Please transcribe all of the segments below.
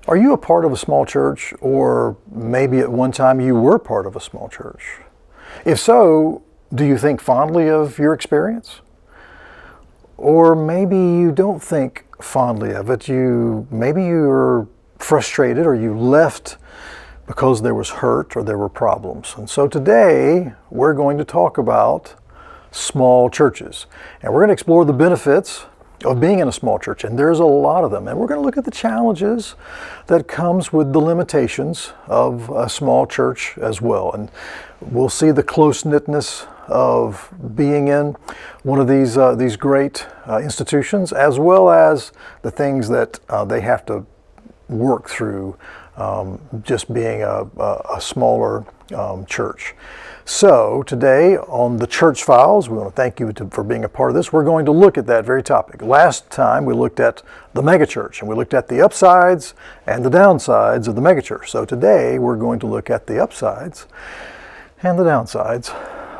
Are you a part of a small church, or maybe at one time you were part of a small church? If so, do you think fondly of your experience? Or maybe you don't think fondly of it. Maybe you're frustrated, or you left because there was hurt or there were problems. And so today we're going to talk about small churches. And we're going to explore the benefits of being in a small church, and there's a lot of them. And we're going to look at the challenges that comes with the limitations of a small church as well. And we'll see the close-knitness of being in one of these great institutions, as well as the things that they have to work through just being a smaller church. So today on the Church Files, we want to thank you for being a part of this. We're going to look at that very topic. Last time we looked at the megachurch, and we looked at the upsides and the downsides of the megachurch. So today we're going to look at the upsides and the downsides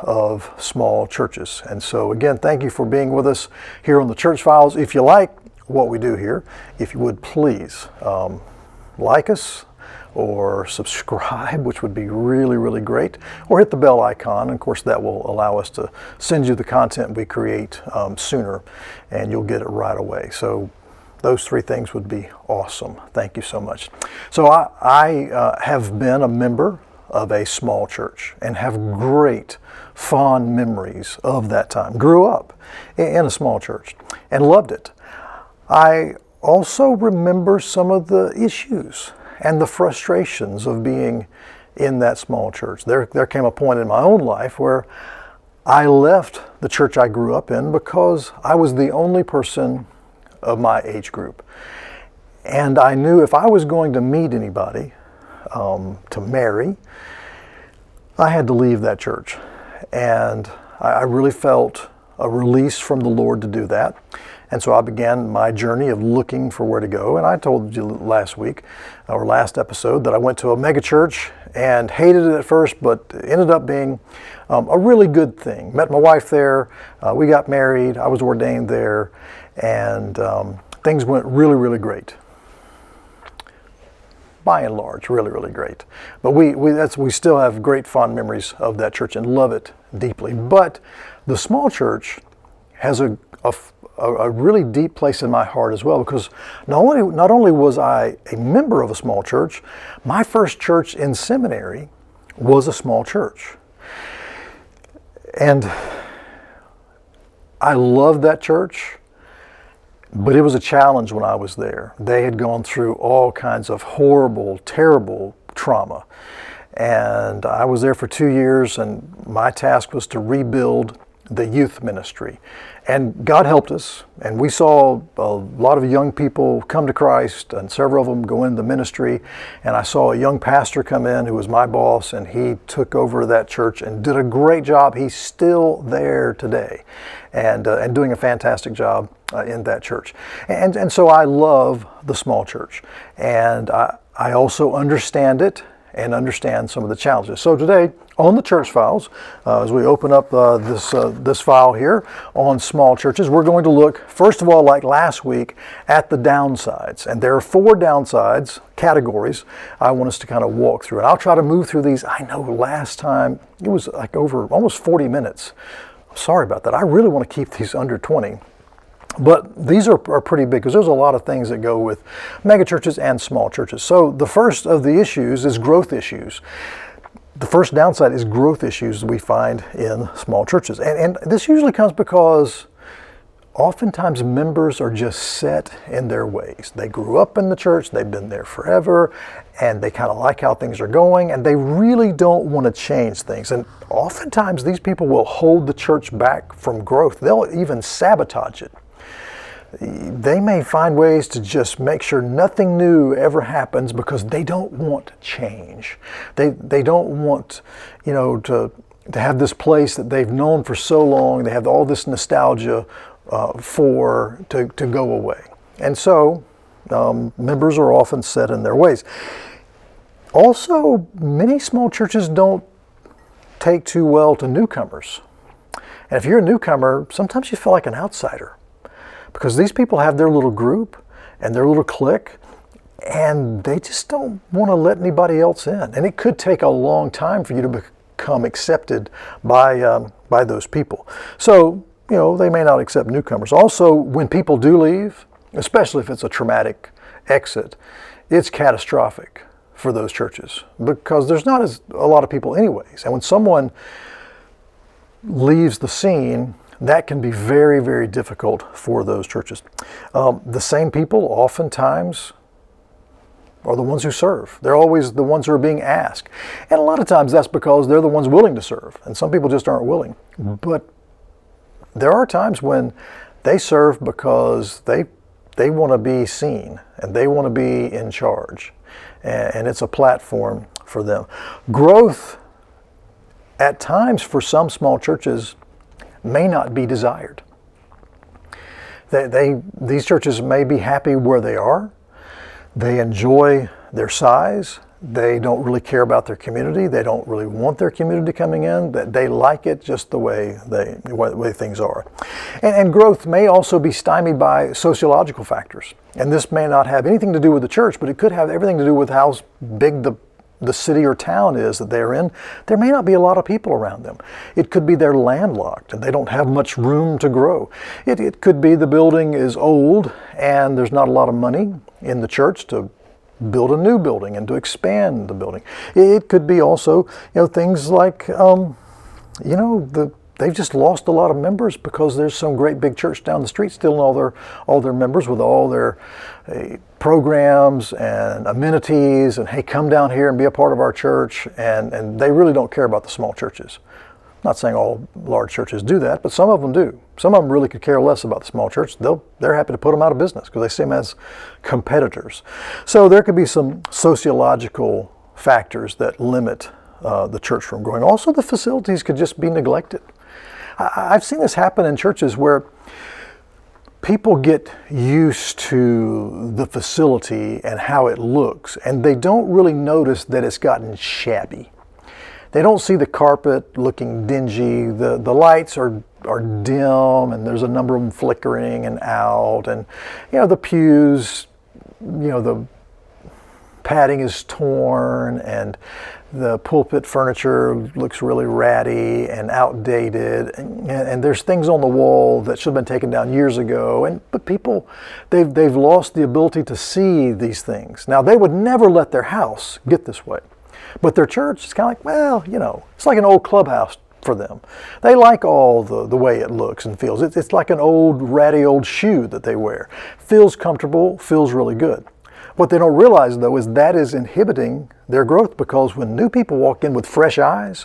of small churches. And so again, thank you for being with us here on the Church Files. If you like what we do here, if you would please like us, or subscribe, which would be really, really great, or hit the bell icon. And of course, that will allow us to send you the content we create sooner, and you'll get it right away. So those three things would be awesome. Thank you so much. So I have been a member of a small church and have great, fond memories of that time. Grew up in a small church and loved it. I also remember some of the issues and the frustrations of being in that small church. There came a point in my own life where I left the church I grew up in because I was the only person of my age group. And I knew if I was going to meet anybody to marry, I had to leave that church. And I really felt a release from the Lord to do that. And so I began my journey of looking for where to go. And I told you last week, or last episode, that I went to a mega church and hated it at first, but it ended up being a really good thing. Met my wife there, we got married, I was ordained there, and things went really, really great. By and large, really, really great. But we still have great fond memories of that church and love it deeply. But the small church has a really deep place in my heart as well, because not only was I a member of a small church, my first church in seminary was a small church. And I loved that church, but it was a challenge when I was there. They had gone through all kinds of horrible, terrible trauma. And I was there for 2 years, and my task was to rebuild the youth ministry. And God helped us, and we saw a lot of young people come to Christ, and several of them go into ministry. And I saw a young pastor come in who was my boss, and he took over that church and did a great job. He's still there today, and doing a fantastic job in that church. And so I love the small church, and I also understand it and understand some of the challenges. So today, on the Church Files, as we open up this file here on small churches, we're going to look, first of all, like last week, at the downsides. And there are 4 downsides, categories, I want us to kind of walk through. And I'll try to move through these. I know last time, it was like over almost 40 minutes. I'm sorry about that. I really want to keep these under 20. But these are pretty big, because there's a lot of things that go with megachurches and small churches. So the first of the issues is growth issues. The first downside is growth issues we find in small churches. And this usually comes because oftentimes members are just set in their ways. They grew up in the church, they've been there forever, and they kind of like how things are going, and they really don't want to change things. And oftentimes these people will hold the church back from growth. They'll even sabotage it. They may find ways to just make sure nothing new ever happens because they don't want change. They don't want, to have this place that they've known for so long. They have all this nostalgia to go away. And so members are often set in their ways. Also, many small churches don't take too well to newcomers. And if you're a newcomer, sometimes you feel like an outsider, because these people have their little group and their little clique, and they just don't want to let anybody else in. And it could take a long time for you to become accepted by those people. So, they may not accept newcomers. Also, when people do leave, especially if it's a traumatic exit, it's catastrophic for those churches because there's not a lot of people anyways. And when someone leaves the scene, that can be very, very difficult for those churches. The same people oftentimes are the ones who serve. They're always the ones who are being asked. And a lot of times that's because they're the ones willing to serve. And some people just aren't willing. But there are times when they serve because they want to be seen and they want to be in charge. And it's a platform for them. Growth, at times for some small churches, may not be desired. These churches may be happy where they are. They enjoy their size. They don't really care about their community. They don't really want their community coming in. They like it just the way things are. And growth may also be stymied by sociological factors. And this may not have anything to do with the church, but it could have everything to do with how big the city or town is that they're in. There may not be a lot of people around them. It could be they're landlocked and they don't have much room to grow. It could be the building is old and there's not a lot of money in the church to build a new building and to expand the building. It could be also, things like, they've just lost a lot of members because there's some great big church down the street stealing all their members with all their programs and amenities and, hey, come down here and be a part of our church. And they really don't care about the small churches. I'm not saying all large churches do that, but some of them do. Some of them really could care less about the small church. They're happy to put them out of business because they see them as competitors. So there could be some sociological factors that limit the church from growing. Also, the facilities could just be neglected. I've seen this happen in churches where people get used to the facility and how it looks, and they don't really notice that it's gotten shabby. They don't see the carpet looking dingy. The lights are dim, and there's a number of them flickering and out, and the pews, the padding is torn, and the pulpit furniture looks really ratty and outdated, and there's things on the wall that should have been taken down years ago. But people, they've lost the ability to see these things. Now, they would never let their house get this way, but their church is kind of like, well, it's like an old clubhouse for them. They like all the way it looks and feels. It's like an old ratty old shoe that they wear. Feels comfortable, feels really good. What they don't realize, though, is that is inhibiting their growth, because when new people walk in with fresh eyes,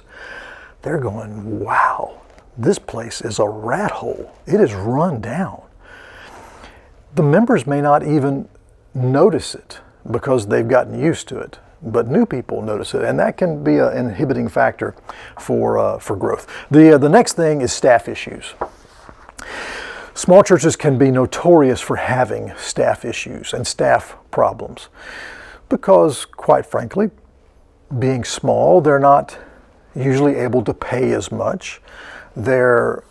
they're going, wow, this place is a rat hole. It is run down. The members may not even notice it because they've gotten used to it, but new people notice it, and that can be an inhibiting factor for growth. The next thing is staff issues. Small churches can be notorious for having staff issues and staff problems because, quite frankly, being small, they're not usually able to pay as much. They're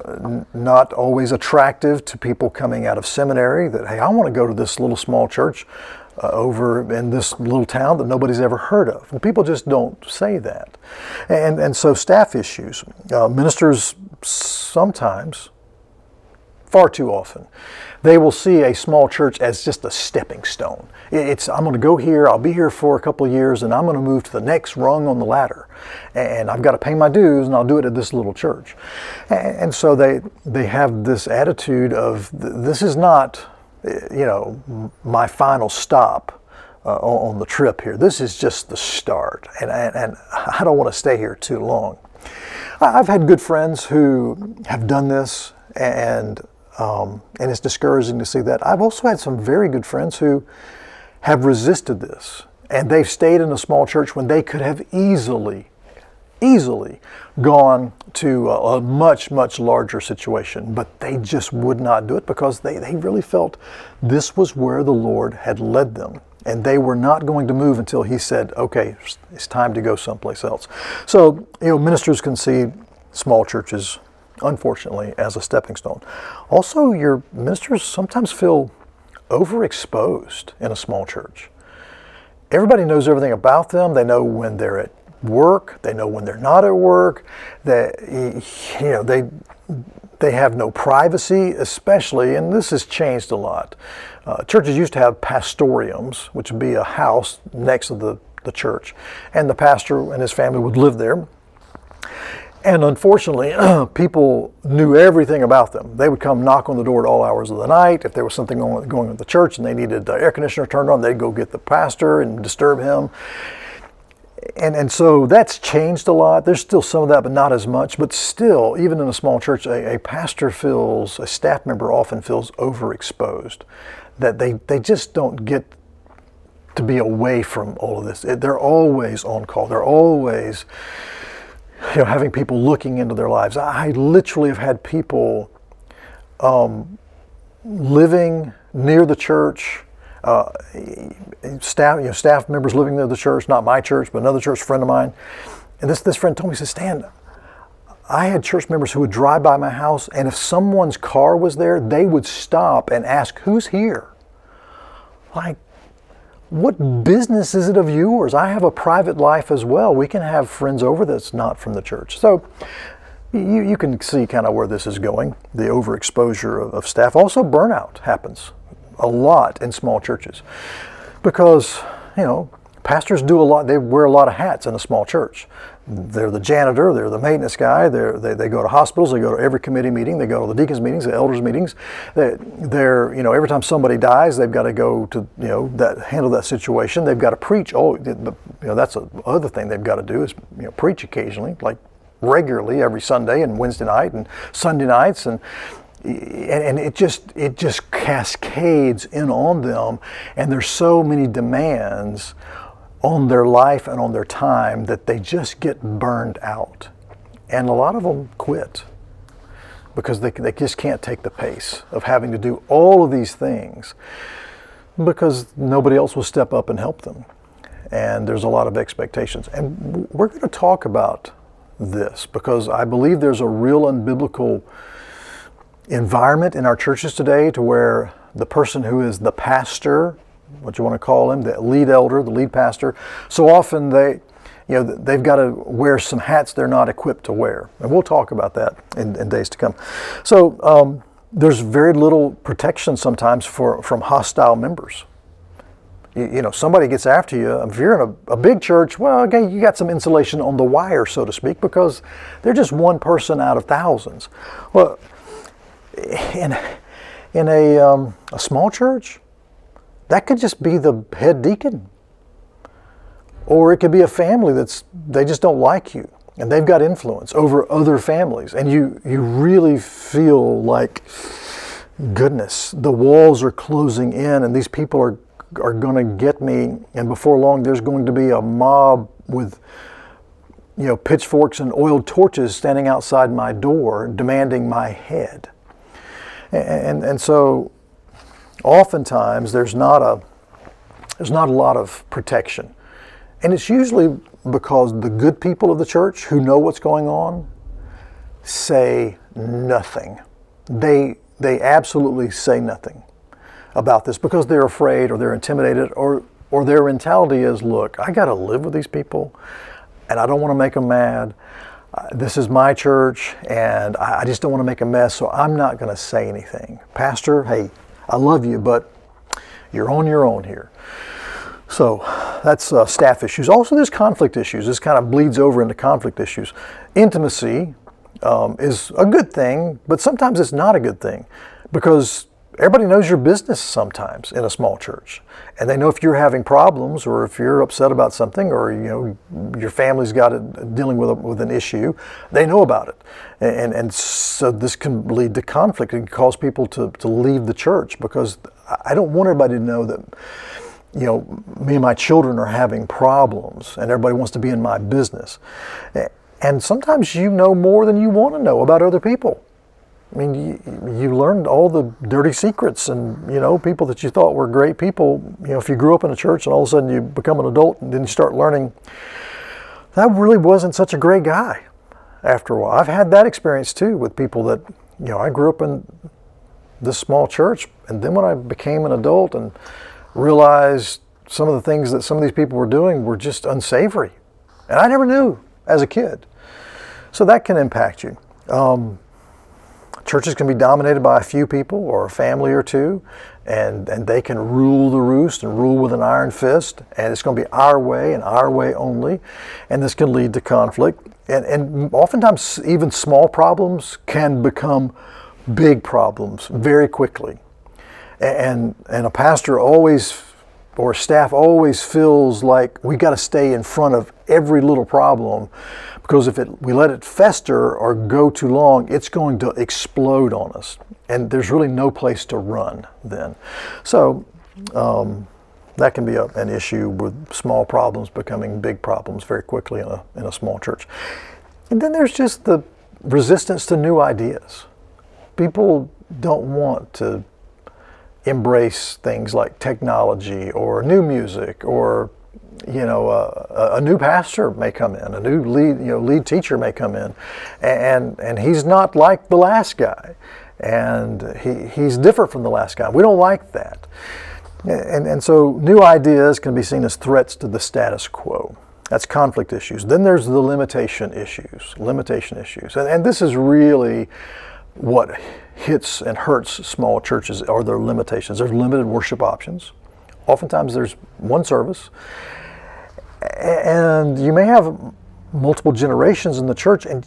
not always attractive to people coming out of seminary that, hey, I want to go to this little small church over in this little town that nobody's ever heard of. And people just don't say that. And so staff issues. Ministers sometimes, far too often, they will see a small church as just a stepping stone. I'm going to go here, I'll be here for a couple of years, and I'm going to move to the next rung on the ladder. And I've got to pay my dues, and I'll do it at this little church. And so they have this attitude of, this is not, my final stop on the trip here. This is just the start, and I don't want to stay here too long. I've had good friends who have done this, and it's discouraging to see that. I've also had some very good friends who have resisted this, and they've stayed in a small church when they could have easily gone to a much, much larger situation, but they just would not do it because they really felt this was where the Lord had led them, and they were not going to move until He said, okay, it's time to go someplace else. So, ministers can see small churches, unfortunately, as a stepping stone. Also, your ministers sometimes feel overexposed in a small church. everybody knows everything about them. They know when they're at work. They know when they're not at work. They have no privacy, especially, and this has changed a lot. Churches used to have pastoriums, which would be a house next to the church, and the pastor and his family would live there. And unfortunately, people knew everything about them. They would come knock on the door at all hours of the night. If there was something going on at the church and they needed the air conditioner turned on, they'd go get the pastor and disturb him. And so that's changed a lot. There's still some of that, but not as much. But still, even in a small church, a staff member often feels overexposed. That they just don't get to be away from all of this. They're always on call. They're always having people looking into their lives. I literally have had people living near the church, staff members living near the church, not my church, but another church friend of mine. And this friend told me, he said, Stan, I had church members who would drive by my house, and if someone's car was there, they would stop and ask, who's here? Like, what business is it of yours? I have a private life as well. We can have friends over that's not from the church. So you can see kind of where this is going, the overexposure of staff. Also, burnout happens a lot in small churches because, pastors do a lot. They wear a lot of hats in a small church. They're the janitor, they're the maintenance guy, they go to hospitals, they go to every committee meeting, they go to the deacons meetings, the elders meetings. They're every time somebody dies, they've got to go to, handle that situation. They've got to preach. That's the other thing they've got to do is, preach occasionally, like regularly every Sunday and Wednesday night and Sunday nights. And it just cascades in on them, and there's so many demands on their life and on their time that they just get burned out. And a lot of them quit because they just can't take the pace of having to do all of these things because nobody else will step up and help them. And there's a lot of expectations. And we're going to talk about this because I believe there's a real unbiblical environment in our churches today to where the person who is the pastor, what you want to call him, the lead elder, the lead pastor, so often they've got to wear some hats they're not equipped to wear. And we'll talk about that in days to come. So there's very little protection sometimes from hostile members. Somebody gets after you. If you're in a big church, well, okay, you got some insulation on the wire, so to speak, because they're just one person out of thousands. Well, in a small church, that could just be the head deacon. Or it could be a family they just don't like you. And they've got influence over other families. And you really feel like, goodness, the walls are closing in and these people are going to get me. And before long, there's going to be a mob with pitchforks and oiled torches standing outside my door demanding my head. And so oftentimes there's not a lot of protection. And it's usually because the good people of the church who know what's going on say nothing. They absolutely say nothing about this because they're afraid or they're intimidated or their mentality is, look, I got to live with these people and I don't want to make them mad. This is my church and I just don't want to make a mess, so I'm not going to say anything. Pastor, hey, I love you, but you're on your own here. So that's staff issues. Also, there's conflict issues. This kind of bleeds over into conflict issues. Intimacy is a good thing, but sometimes it's not a good thing because everybody knows your business sometimes in a small church. And they know if you're having problems or if you're upset about something or your family's got it dealing with an issue, they know about it. And so this can lead to conflict. It can cause people to leave the church because I don't want everybody to know that me and my children are having problems and everybody wants to be in my business. And sometimes you know more than you want to know about other people. I mean, you learned all the dirty secrets and, people that you thought were great people. If you grew up in a church and all of a sudden you become an adult and then you start learning, that really wasn't such a great guy after a while. I've had that experience too with people that, I grew up in this small church and then when I became an adult and realized some of the things that some of these people were doing were just unsavory. And I never knew as a kid. So that can impact you. Churches can be dominated by a few people or a family or two, and they can rule the roost and rule with an iron fist, and it's going to be our way and our way only, and this can lead to conflict. And oftentimes even small problems can become big problems very quickly. And a pastor always, or staff always feels like we got to stay in front of every little problem, because if we let it fester or go too long, it's going to explode on us. And there's really no place to run then. So that can be an issue with small problems becoming big problems very quickly in a small church. And then there's just the resistance to new ideas. People don't want to embrace things like technology or new music, or a new pastor may come in, a new lead teacher may come in, and he's not like the last guy, and he's different from the last guy. We don't like that, and so new ideas can be seen as threats to the status quo. That's conflict issues. Then there's the limitation issues, and this is really what hits and hurts small churches, are their limitations. There's limited worship options. Oftentimes there's one service, and you may have multiple generations in the church, and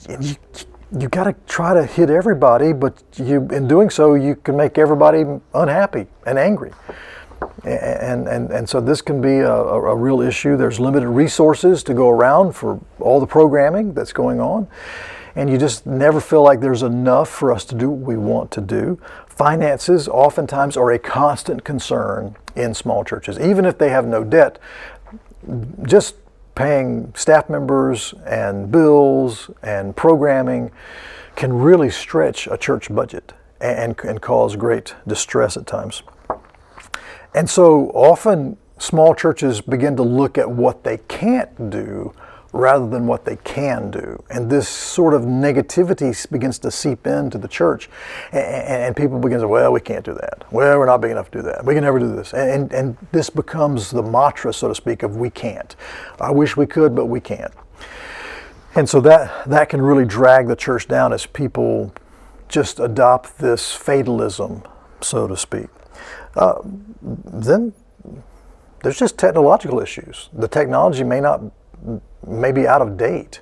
you got to try to hit everybody, but in doing so you can make everybody unhappy and angry. And so this can be a real issue. There's limited resources to go around for all the programming that's going on, and you just never feel like there's enough for us to do what we want to do. Finances oftentimes are a constant concern in small churches. Even if they have no debt, just paying staff members and bills and programming can really stretch a church budget and cause great distress at times. And so often small churches begin to look at what they can't do rather than what they can do. And this sort of negativity begins to seep into the church, and people begin to say, well, we can't do that. Well, we're not big enough to do that. We can never do this. And this becomes the mantra, so to speak, of we can't. I wish we could, but we can't. And so that can really drag the church down as people just adopt this fatalism, so to speak. Then there's just technological issues. The technology may be out of date.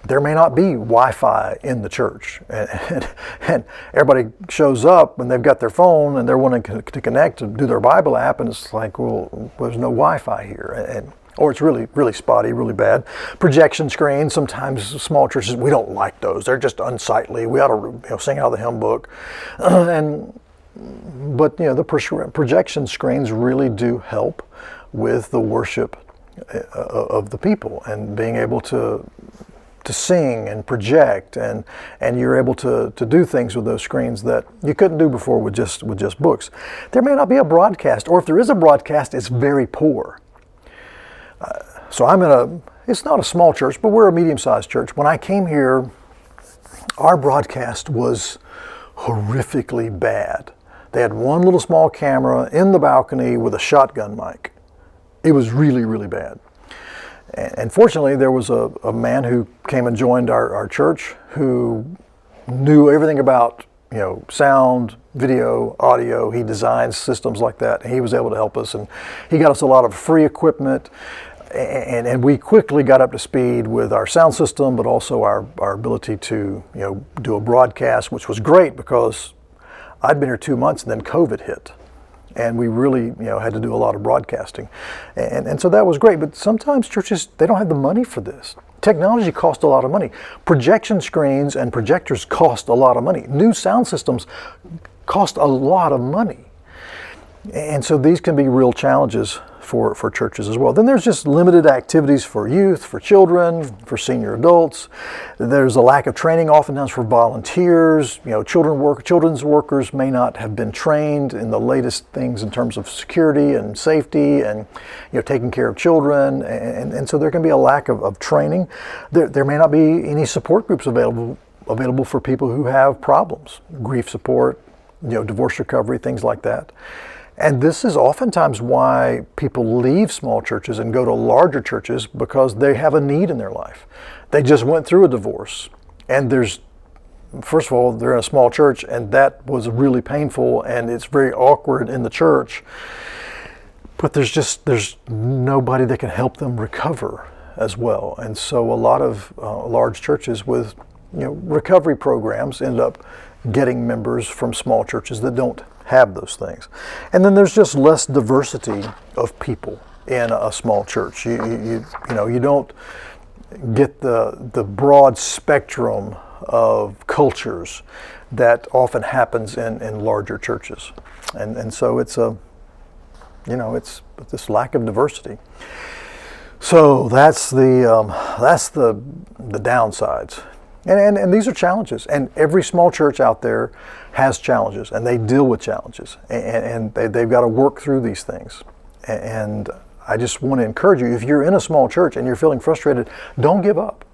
There may not be Wi-Fi in the church, and everybody shows up and they've got their phone and they're wanting to connect to do their Bible app, and it's like, well, there's no Wi-Fi here, or it's really, really spotty, really bad. Projection screens, sometimes small churches, we don't like those. They're just unsightly. We ought to sing out of the hymn book, but the projection screens really do help with the worship of the people, and being able to sing and project, and you're able to do things with those screens that you couldn't do before with just books. There may not be a broadcast, or if there is a broadcast, it's very poor. So it's not a small church, but we're a medium-sized church. When I came here, our broadcast was horrifically bad. They had one little small camera in the balcony with a shotgun mic. It was really, really bad. And fortunately, there was a man who came and joined our church who knew everything about sound, video, audio. He designs systems like that, and he was able to help us. And he got us a lot of free equipment, and we quickly got up to speed with our sound system, but also our ability to do a broadcast, which was great because I'd been here 2 months and then COVID hit. And we really, had to do a lot of broadcasting. And so that was great. But sometimes churches, they don't have the money for this. Technology costs a lot of money. Projection screens and projectors cost a lot of money. New sound systems cost a lot of money. And so these can be real challenges for churches as well. Then there's just limited activities for youth, for children, for senior adults. There's a lack of training oftentimes for volunteers. Children's workers may not have been trained in the latest things in terms of security and safety and taking care of children. And so there can be a lack of training. There may not be any support groups available for people who have problems, grief support, divorce recovery, things like that. And this is oftentimes why people leave small churches and go to larger churches, because they have a need in their life. They just went through a divorce, and first of all, they're in a small church, and that was really painful, and it's very awkward in the church. But there's nobody that can help them recover as well. And so a lot of large churches with recovery programs end up getting members from small churches that don't have those things. And then there's just less diversity of people in a small church. You don't get the broad spectrum of cultures that often happens in larger churches. And so it's this lack of diversity. So that's the downsides. And these are challenges, and every small church out there has challenges, and they deal with challenges, and they've got to work through these things. And I just want to encourage you, if you're in a small church and you're feeling frustrated, don't give up.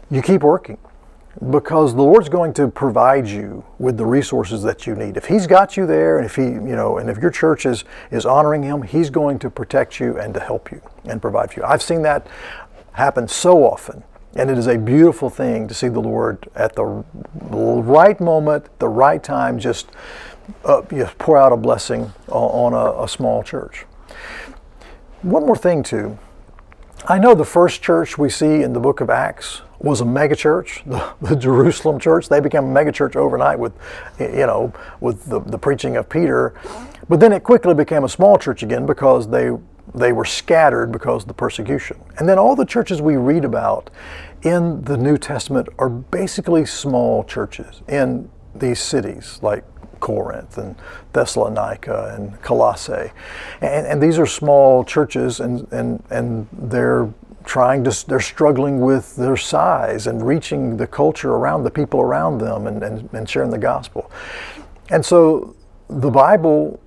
You keep working, because the Lord's going to provide you with the resources that you need. If He's got you there, and if your church is honoring Him, He's going to protect you and to help you and provide for you. I've seen that happen so often. And it is a beautiful thing to see the Lord at the right moment, the right time, just pour out a blessing on a small church. One more thing too. I know the first church we see in the book of Acts was a mega church, the Jerusalem church. They became a mega church overnight with the preaching of Peter. But then it quickly became a small church again, because they were scattered because of the persecution. And then all the churches we read about in the New Testament are basically small churches in these cities like Corinth and Thessalonica and Colossae. And these are small churches, and they're struggling with their size and reaching the culture around the people around them and sharing the gospel. And so the Bible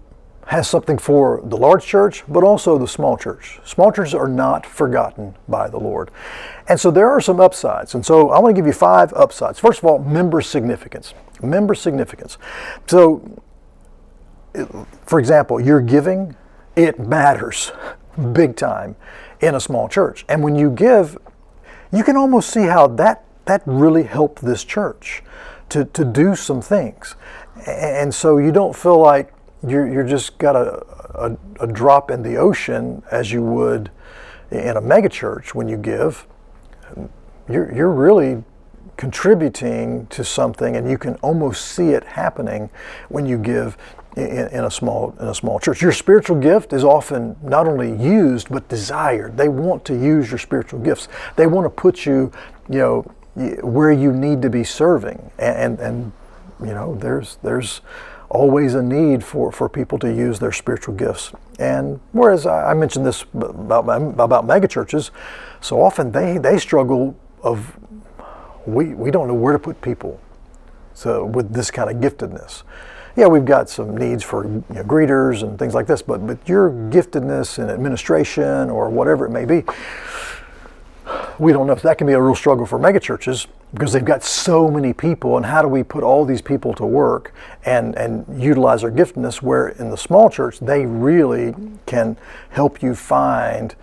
has something for the large church, but also the small church. Small churches are not forgotten by the Lord. And so there are some upsides. And so I want to give you 5 upsides. First of all, member significance. Member significance. So, for example, your giving, it matters big time in a small church. And when you give, you can almost see how that really helped this church to do some things. And so you don't feel like you're just got a drop in the ocean as you would in a mega church when you give. You're really contributing to something, and you can almost see it happening when you give in a small church. Your spiritual gift is often not only used but desired. They want to use your spiritual gifts. They want to put you, where you need to be serving, and there's always a need for people to use their spiritual gifts. And whereas I mentioned this about mega churches, so often they struggle of we don't know where to put people. So with this kind of giftedness, yeah, we've got some needs for greeters and things like this, but your giftedness in administration or whatever it may be, we don't know. If that can be a real struggle for megachurches, because they've got so many people, and how do we put all these people to work and utilize their giftedness, where in the small church they really can help you find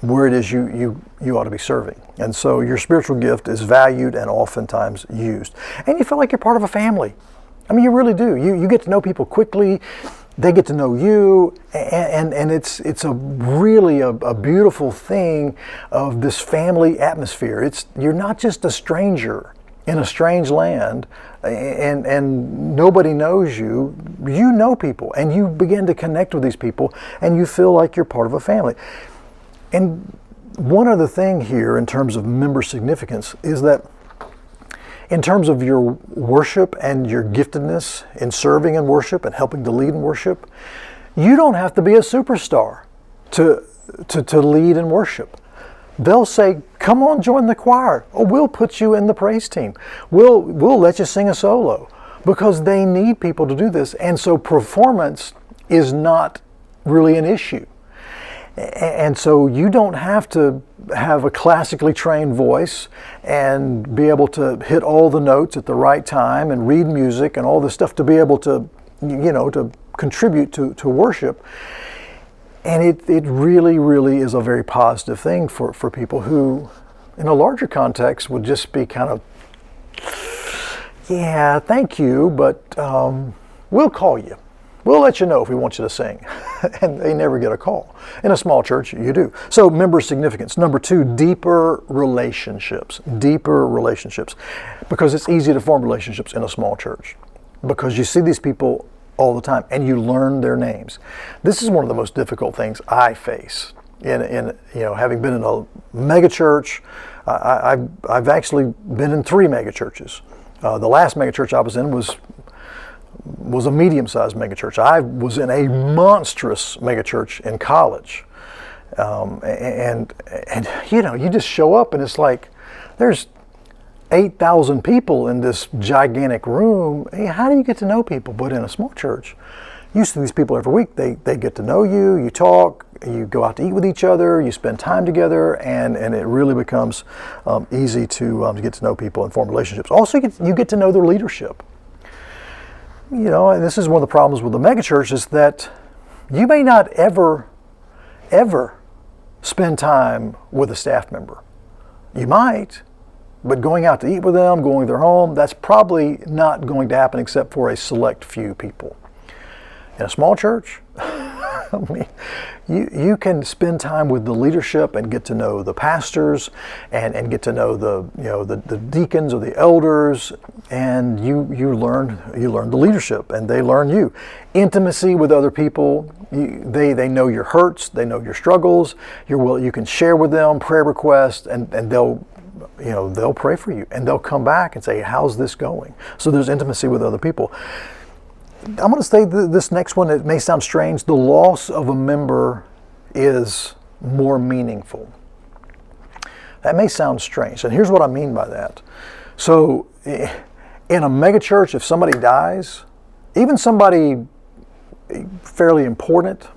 where it is you ought to be serving. And so your spiritual gift is valued and oftentimes used. And you feel like you're part of a family. I mean, you really do. You get to know people quickly. They get to know you, and it's a really a beautiful thing of this family atmosphere. You're not just a stranger in a strange land, and nobody knows you. You know people, and you begin to connect with these people, and you feel like you're part of a family. And one other thing here in terms of member significance is that in terms of your worship and your giftedness in serving in worship and helping to lead in worship, you don't have to be a superstar to lead in worship. They'll say, come on, join the choir. Oh, we'll put you in the praise team. We'll let you sing a solo, because they need people to do this. And so performance is not really an issue. And so you don't have to have a classically trained voice and be able to hit all the notes at the right time and read music and all this stuff to be able to contribute to worship. And it really, really is a very positive thing for people who, in a larger context, would just be kind of, yeah, thank you, but we'll call you. We'll let you know if we want you to sing. And they never get a call. In a small church, you do. So member significance. Number 2, deeper relationships. Deeper relationships. Because it's easy to form relationships in a small church. Because you see these people all the time and you learn their names. This is one of the most difficult things I face in having been in a mega church. I've actually been in 3 mega churches. The last mega church I was in was a medium-sized megachurch. I was in a monstrous megachurch in college, and you just show up and it's like there's 8,000 people in this gigantic room. Hey, how do you get to know people? But in a small church, you see these people every week. They get to know you. You talk. You go out to eat with each other. You spend time together, and it really becomes easy to get to know people and form relationships. Also, you get to know their leadership. And this is one of the problems with the megachurch is that you may not ever spend time with a staff member. You might, but going out to eat with them, going to their home, that's probably not going to happen except for a select few people. In a small church, you can spend time with the leadership and get to know the pastors and get to know the deacons or the elders, and you learn the leadership and they learn you. Intimacy with other people, they know your hurts, they know your struggles. You can share with them prayer requests, and they'll pray for you and they'll come back and say, how's this going? So there's intimacy with other people. I'm going to say this next one, it may sound strange. The loss of a member is more meaningful. That may sound strange, and here's what I mean by that. So in a megachurch, if somebody dies, even somebody fairly important,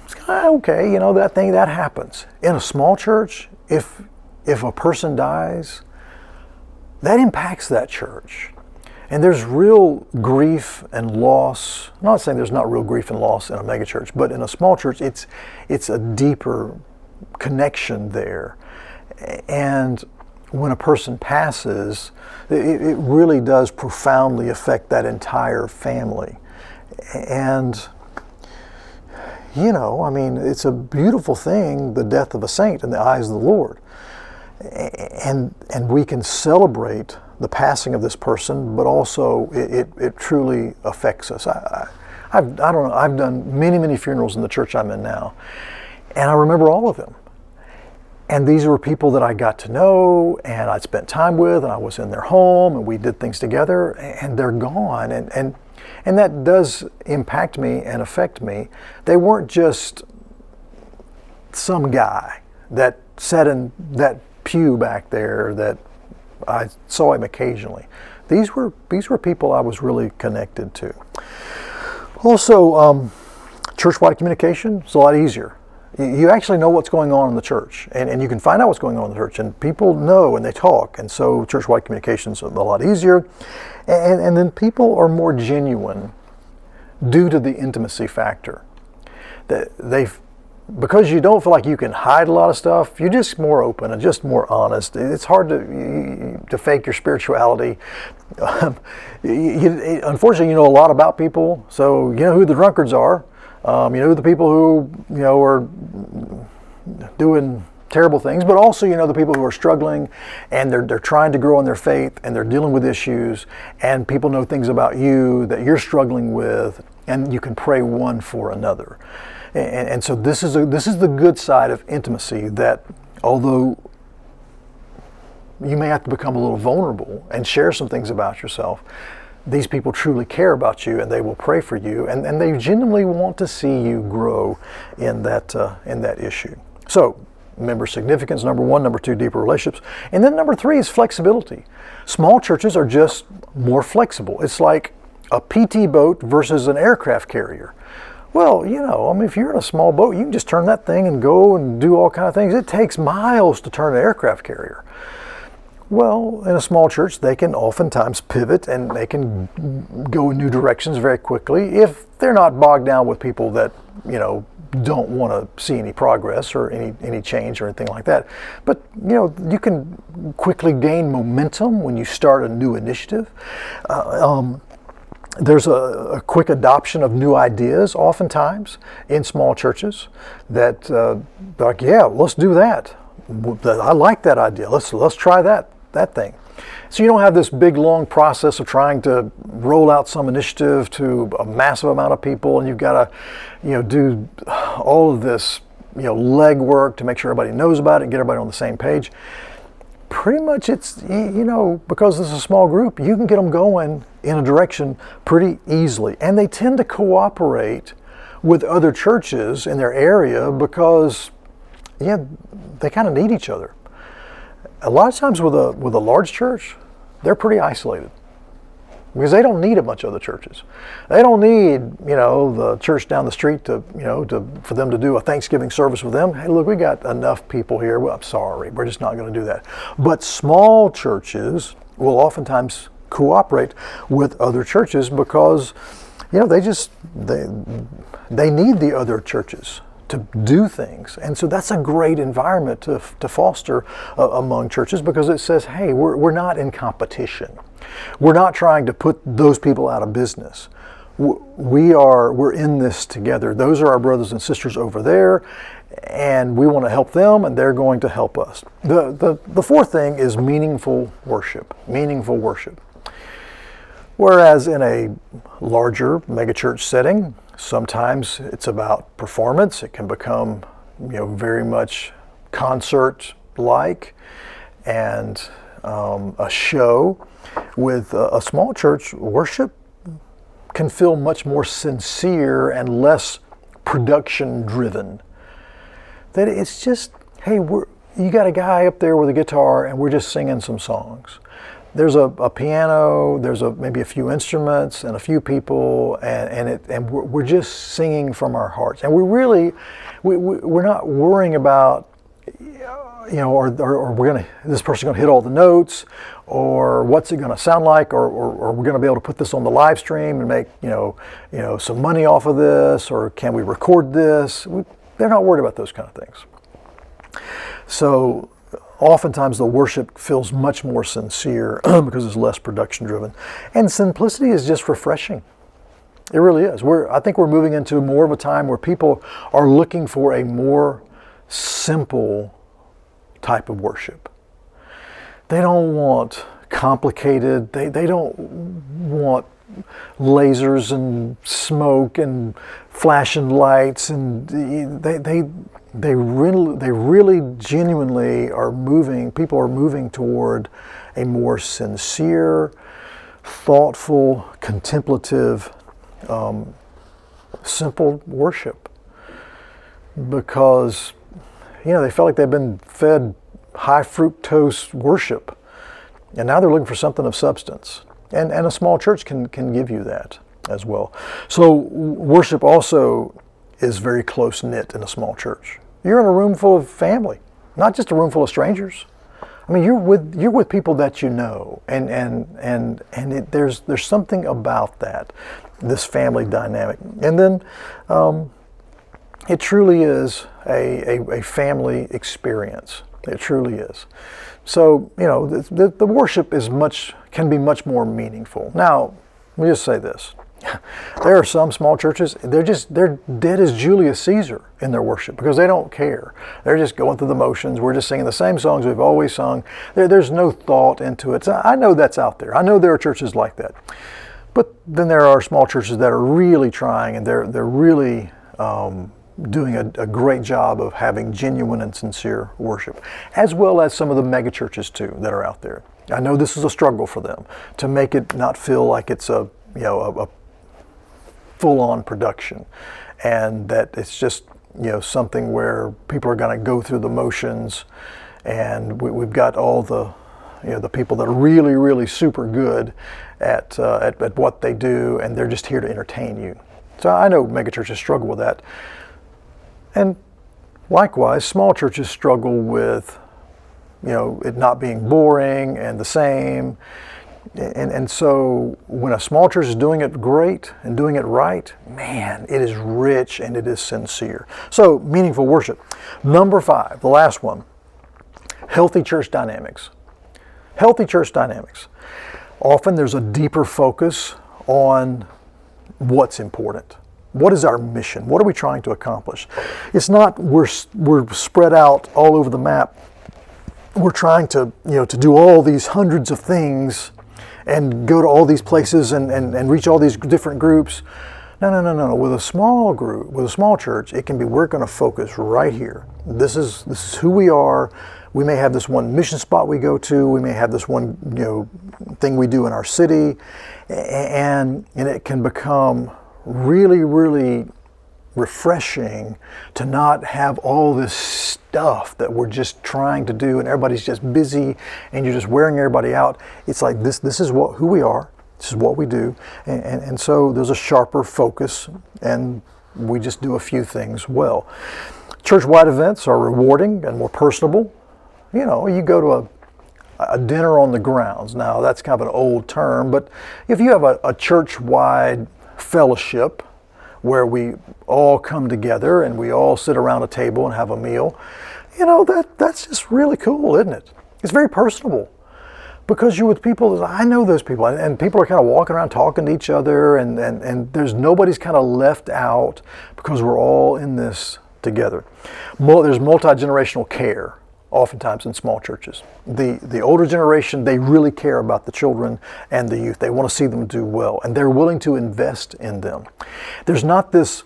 it's kind of okay, that happens. In a small church, if a person dies, that impacts that church. And there's real grief and loss. I'm not saying there's not real grief and loss in a megachurch, but in a small church, it's a deeper connection there. And when a person passes, it really does profoundly affect that entire family. And, it's a beautiful thing, the death of a saint in the eyes of the Lord. And we can celebrate the passing of this person, but also it truly affects us. I've done many funerals in the church I'm in now, and I remember all of them. And these were people that I got to know, and I'd spent time with, and I was in their home, and we did things together, and they're gone, and that does impact me and affect me. They weren't just some guy that sat in that pew back there that I saw him occasionally. These were people I was really connected to. Also, church-wide communication is a lot easier. You actually know what's going on in the church, and you can find out what's going on in the church, and people know and they talk, and so church-wide communication is a lot easier. And then people are more genuine due to the intimacy factor. Because you don't feel like you can hide a lot of stuff, you're just more open and just more honest. It's hard to fake your spirituality. Unfortunately, you know a lot about people, so you know who the drunkards are. You know the people who are doing terrible things, but also you know the people who are struggling and they're trying to grow in their faith and they're dealing with issues, and people know things about you that you're struggling with, and you can pray one for another. And so this is the good side of intimacy, that although you may have to become a little vulnerable and share some things about yourself, these people truly care about you and they will pray for you, and they genuinely want to see you grow in that issue. So member significance, number one. Number two, deeper relationships. And then number three is flexibility. Small churches are just more flexible. It's like a PT boat versus an aircraft carrier. Well, if you're in a small boat, you can just turn that thing and go and do all kinds of things. It takes miles to turn an aircraft carrier. Well, in a small church, they can oftentimes pivot and they can go in new directions very quickly if they're not bogged down with people that, don't want to see any progress or any change or anything like that. But, you can quickly gain momentum when you start a new initiative. There's a quick adoption of new ideas oftentimes in small churches that, like, yeah, let's do that. I like that idea. Let's try that thing. So you don't have this big long process of trying to roll out some initiative to a massive amount of people, and you've got to, do all of this, legwork to make sure everybody knows about it and get everybody on the same page. Pretty much it's, because it's a small group, you can get them going in a direction pretty easily. And they tend to cooperate with other churches in their area because, they kind of need each other. A lot of times with a large church, they're pretty isolated because they don't need a bunch of other churches. They don't need, the church down the street for them to do a Thanksgiving service with them. Hey, look, we got enough people here. Well, I'm sorry, we're just not going to do that. But small churches will oftentimes cooperate with other churches because, they need the other churches to do things. And so that's a great environment to foster among churches because it says, hey, we're not in competition. We're not trying to put those people out of business. We're in this together. Those are our brothers and sisters over there, and we want to help them, and they're going to help us. The fourth thing is meaningful worship. Meaningful worship. Whereas in a larger megachurch setting, sometimes it's about performance. It can become, very much concert-like and a show. With a small church, worship can feel much more sincere and less production-driven. That it's just, hey, you got a guy up there with a guitar and we're just singing some songs. There's a piano, there's maybe a few instruments and a few people, and we're just singing from our hearts. And we're not worrying about, or this person's gonna hit all the notes, or what's it gonna sound like, or we're gonna be able to put this on the live stream and make some money off of this, or can we record this? They're not worried about those kind of things. So oftentimes the worship feels much more sincere because it's less production driven. And simplicity is just refreshing. It really is. I think we're moving into more of a time where people are looking for a more simple type of worship. They don't want complicated, they don't want lasers and smoke and flashing lights, and they really genuinely are moving, people are moving toward a more sincere, thoughtful, contemplative, simple worship. Because, they felt like they've been fed high fructose worship, and now they're looking for something of substance. And a small church can give you that as well. So worship also is very close-knit in a small church. You're in a room full of family, not just a room full of strangers. I mean, you're with people that you know, and there's something about that, this family dynamic. And then it truly is a family experience. It truly is. So, the worship can be much more meaningful. Now, let me just say this. There are some small churches, they're dead as Julius Caesar in their worship because they don't care. They're just going through the motions. We're just singing the same songs we've always sung. There's no thought into it. So I know that's out there. I know there are churches like that. But then there are small churches that are really trying, and they're really doing a great job of having genuine and sincere worship, as well as some of the mega churches too that are out there. I know this is a struggle for them to make it not feel like it's a full-on production, and that it's just something where people are going to go through the motions, and we've got all the the people that are really, really super good at what they do, and they're just here to entertain you. So I know megachurches struggle with that. And likewise, small churches struggle with it not being boring and the same. And so when a small church is doing it great and doing it right, man, it is rich and it is sincere. So meaningful worship. Number 5, the last one, healthy church dynamics. Healthy church dynamics. Often there's a deeper focus on what's important. What is our mission? What are we trying to accomplish? It's not we're spread out all over the map. We're trying to do all these hundreds of things and go to all these places and reach all these different groups. No. With a small group, with a small church, it can be we're going to focus right here. This is who we are. We may have this one mission spot we go to. We may have this one thing we do in our city, and it can become really, really refreshing to not have all this stuff that we're just trying to do and everybody's just busy and you're just wearing everybody out. It's like this is who we are, this is what we do, and so there's a sharper focus and we just do a few things well. Church-wide events are rewarding and more personable. You go to a dinner on the grounds. Now that's kind of an old term, but if you have a church-wide fellowship where we all come together and we all sit around a table and have a meal, that's just really cool, isn't it? It's very personable because you're with people. I know those people, and people are kind of walking around talking to each other, and there's nobody's kind of left out because we're all in this together. There's multi-generational care oftentimes in small churches. The older generation, they really care about the children and the youth. They want to see them do well, and they're willing to invest in them. There's not this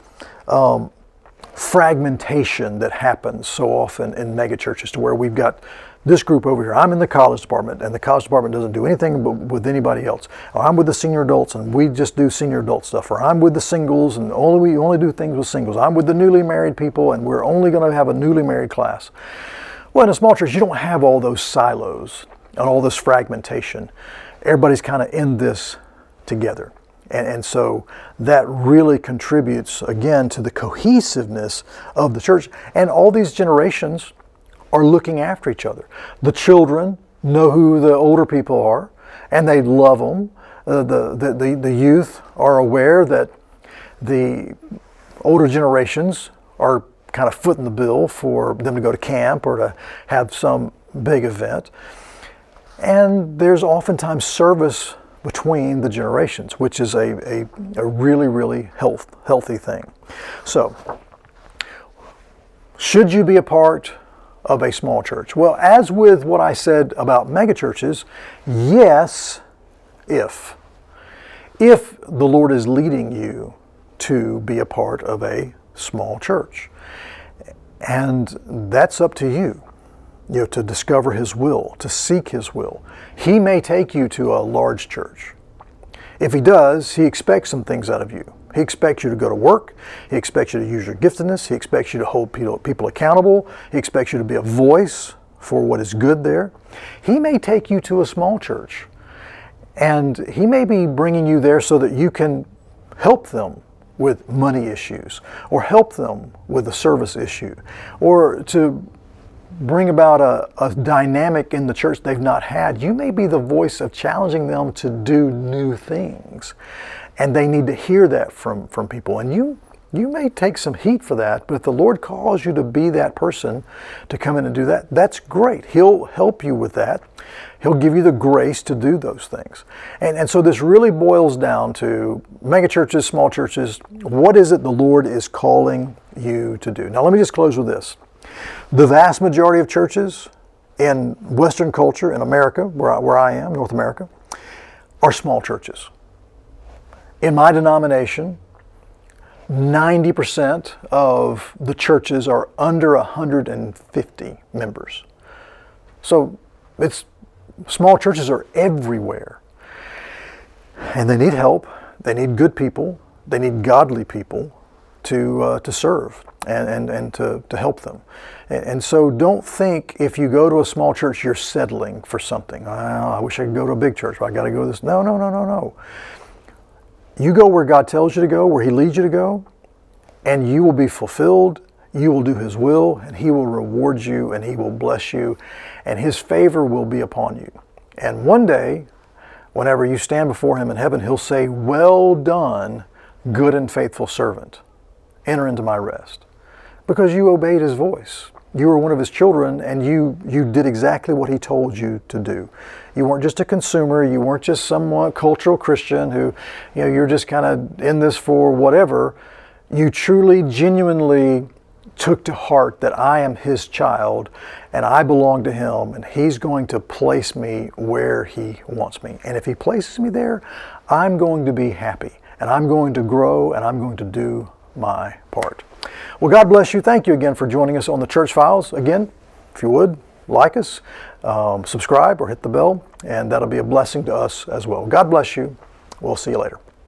fragmentation that happens so often in mega churches to where we've got this group over here. I'm in the college department, and the college department doesn't do anything with anybody else. Or I'm with the senior adults, and we just do senior adult stuff. Or I'm with the singles, and we only do things with singles. I'm with the newly married people, and we're only going to have a newly married class. Well, in a small church, you don't have all those silos and all this fragmentation. Everybody's kind of in this together. And so that really contributes, again, to the cohesiveness of the church. And all these generations are looking after each other. The children know who the older people are, and they love them. The youth are aware that the older generations are kind of footing the bill for them to go to camp or to have some big event. And there's oftentimes service between the generations, which is a really, really healthy thing. So, should you be a part of a small church? Well, as with what I said about megachurches, yes, if the Lord is leading you to be a part of a small church. And that's up to you, to discover His will, to seek His will. He may take you to a large church. If He does, He expects some things out of you. He expects you to go to work. He expects you to use your giftedness. He expects you to hold people accountable. He expects you to be a voice for what is good there. He may take you to a small church, and He may be bringing you there so that you can help them with money issues, or help them with a service issue, or to bring about a dynamic in the church they've not had. You may be the voice of challenging them to do new things, and they need to hear that from people. And you may take some heat for that, but if the Lord calls you to be that person to come in and do that, that's great. He'll help you with that. He'll give you the grace to do those things. And so this really boils down to megachurches, small churches. What is it the Lord is calling you to do? Now let me just close with this. The vast majority of churches in Western culture, in America, where I am, North America, are small churches. In my denomination, 90% of the churches are under 150 members. So small churches are everywhere. And they need help. They need good people. They need godly people to serve and to help them. And so don't think if you go to a small church you're settling for something. I wish I could go to a big church, but I got to go to this. No. You go where God tells you to go, where He leads you to go, and you will be fulfilled. you will do His will, and He will reward you, and He will bless you, and His favor will be upon you. And one day, whenever you stand before Him in heaven, He'll say, "Well done, good and faithful servant. Enter into my rest." Because you obeyed His voice. You were one of His children, and you did exactly what He told you to do. You weren't just a consumer. You weren't just some cultural Christian who, you're just kind of in this for whatever. You truly, genuinely took to heart that I am His child, and I belong to Him, and He's going to place me where He wants me. And if He places me there, I'm going to be happy, and I'm going to grow, and I'm going to do my part. Well, God bless you. Thank you again for joining us on the Church Files. Again, if you would, like us, subscribe or hit the bell, and that'll be a blessing to us as well. God bless you. We'll see you later.